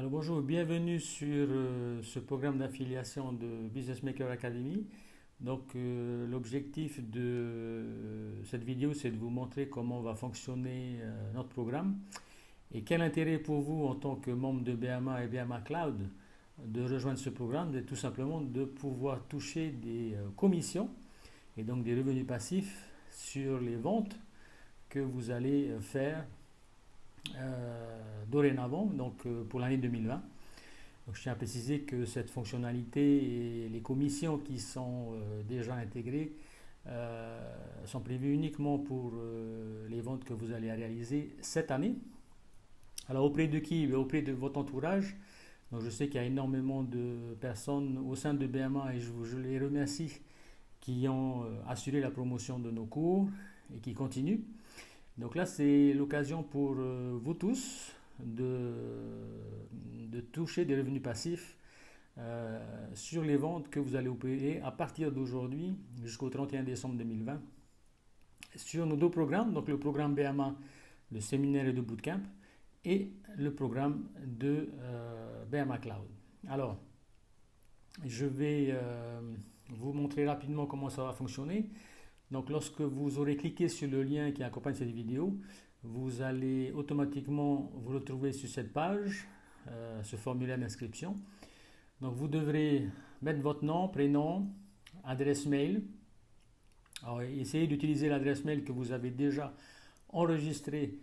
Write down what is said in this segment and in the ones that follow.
Alors bonjour, bienvenue sur ce programme d'affiliation de Business Maker Academy. L'objectif de cette vidéo, c'est de vous montrer comment va fonctionner notre programme et quel intérêt pour vous en tant que membre de BMA et BMA Cloud de rejoindre ce programme, c'est tout simplement de pouvoir toucher des commissions et donc des revenus passifs sur les ventes que vous allez faire dorénavant, pour l'année 2020. Donc, je tiens à préciser que cette fonctionnalité et les commissions qui sont déjà intégrées sont prévues uniquement pour les ventes que vous allez réaliser cette année. Alors auprès de qui? Auprès de votre entourage. Donc, je sais qu'il y a énormément de personnes au sein de BMA et je les remercie qui ont assuré la promotion de nos cours et qui continuent. Donc là, c'est l'occasion pour vous tous de toucher des revenus passifs sur les ventes que vous allez opérer à partir d'aujourd'hui jusqu'au 31 décembre 2020 sur nos deux programmes, donc le programme BMA, le séminaire et de bootcamp, et le programme de BMA Cloud. Alors, je vais vous montrer rapidement comment ça va fonctionner. Donc lorsque vous aurez cliqué sur le lien qui accompagne cette vidéo, vous allez automatiquement vous retrouver sur cette page, ce formulaire d'inscription. Donc vous devrez mettre votre nom, prénom, adresse mail. Alors essayez d'utiliser l'adresse mail que vous avez déjà enregistrée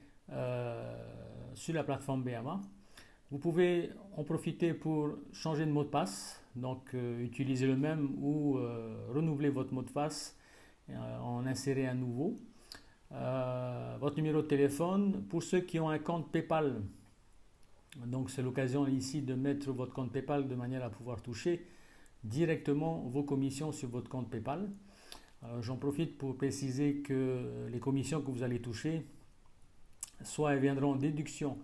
sur la plateforme BMA. Vous pouvez en profiter pour changer de mot de passe, donc utiliser le même ou renouveler votre mot de passe, en insérer un nouveau. Votre numéro de téléphone pour ceux qui ont un compte PayPal. Donc c'est l'occasion ici de mettre votre compte PayPal de manière à pouvoir toucher directement vos commissions sur votre compte PayPal. J'en profite pour préciser que les commissions que vous allez toucher, soit elles viendront en déduction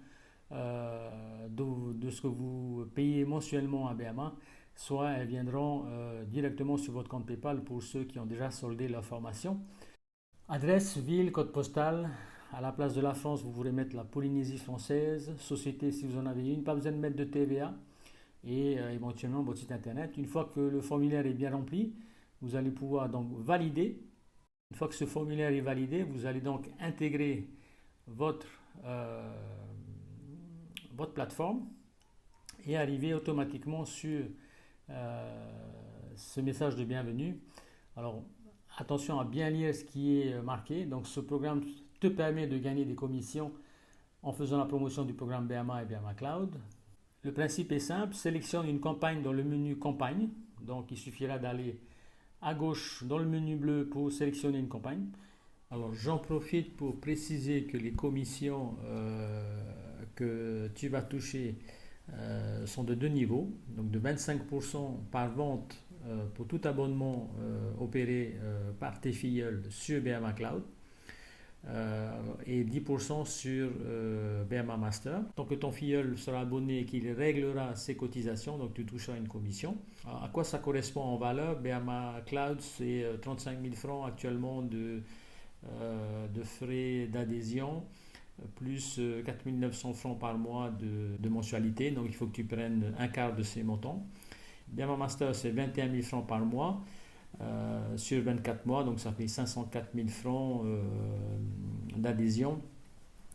de ce que vous payez mensuellement à BMA, soit elles viendront directement sur votre compte PayPal pour ceux qui ont déjà soldé leur formation. Adresse, ville, code postal. À la place de la France, vous voulez mettre la Polynésie française. Société, si vous en avez une. Pas besoin de mettre de TVA. Et éventuellement votre site internet. Une fois que le formulaire est bien rempli, vous allez pouvoir donc valider. Une fois que ce formulaire est validé, vous allez donc intégrer votre plateforme et arriver automatiquement sur ce message de bienvenue. Alors, attention à bien lire ce qui est marqué. Donc, ce programme te permet de gagner des commissions en faisant la promotion du programme BMA et BMA Cloud. Le principe est simple. Sélectionne une campagne dans le menu campagne. Donc, il suffira d'aller à gauche dans le menu bleu pour sélectionner une campagne. Alors, j'en profite pour préciser que les commissions que tu vas toucher sont de deux niveaux, donc de 25% par vente pour tout abonnement opéré par tes filleuls sur BMA Cloud et 10% sur BMA Master. Tant que ton filleul sera abonné et qu'il réglera ses cotisations, donc tu toucheras une commission. Alors, à quoi ça correspond en valeur? BMA Cloud, c'est 35 000 francs actuellement de frais d'adhésion, plus 4 900 francs par mois de mensualité. Donc il faut que tu prennes un quart de ces montants. BMA Master, c'est 21 000 francs par mois sur 24 mois. Donc ça fait 504 000 francs d'adhésion.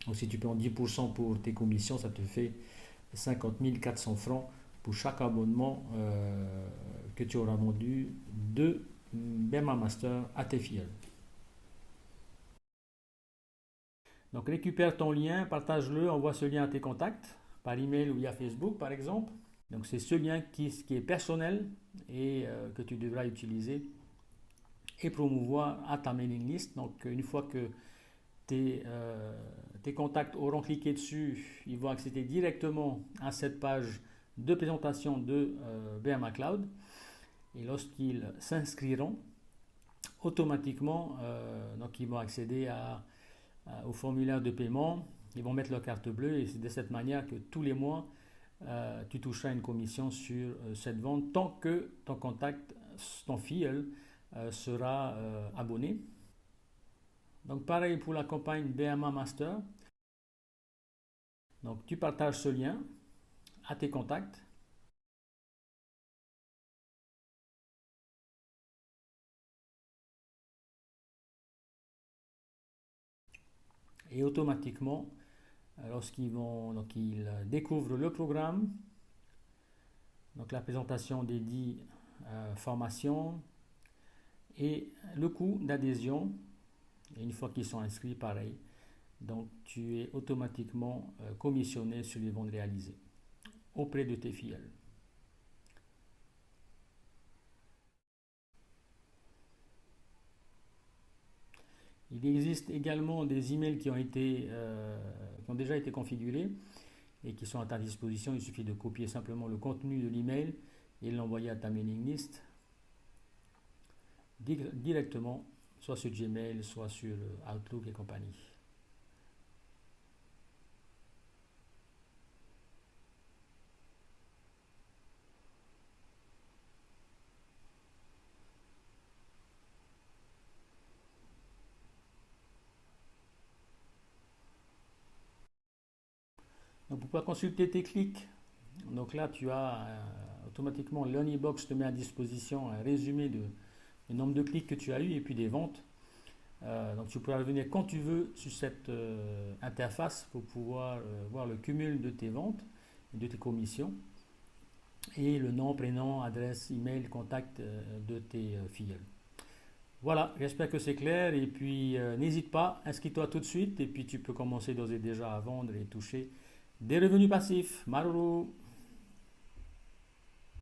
Donc si tu prends 10% pour tes commissions, ça te fait 50 400 francs pour chaque abonnement que tu auras vendu de BMA Master à tes filleuls. Donc récupère ton lien, partage-le, envoie ce lien à tes contacts, par email ou via Facebook par exemple. Donc c'est ce lien qui est personnel et que tu devras utiliser et promouvoir à ta mailing list. Donc une fois que tes contacts auront cliqué dessus, ils vont accéder directement à cette page de présentation de BMA Cloud. Et lorsqu'ils s'inscriront, automatiquement, donc ils vont accéder au formulaire de paiement, ils vont mettre leur carte bleue et c'est de cette manière que tous les mois, tu toucheras une commission sur cette vente tant que ton contact, ton filleul, sera abonné. Donc pareil pour la campagne BMA Master. Donc tu partages ce lien à tes contacts. Et automatiquement, ils découvrent le programme, donc la présentation des 10 formations et le coût d'adhésion. Et une fois qu'ils sont inscrits, pareil. Donc tu es automatiquement commissionné sur les ventes réalisées auprès de tes filleuls. Il existe également des emails qui ont déjà été configurés et qui sont à ta disposition. Il suffit de copier simplement le contenu de l'email et l'envoyer à ta mailing list directement, soit sur Gmail, soit sur Outlook et compagnie. Donc pour pouvoir consulter tes clics, donc là tu as automatiquement Learnybox te met à disposition un résumé du nombre de clics que tu as eu et puis des ventes. Donc tu pourras revenir quand tu veux sur cette interface pour pouvoir voir le cumul de tes ventes et de tes commissions et le nom, prénom, adresse, email, contact de tes filleuls. Voilà, j'espère que c'est clair et puis n'hésite pas, inscris-toi tout de suite et puis tu peux commencer d'ores et déjà à vendre et toucher des revenus passifs. Maruru!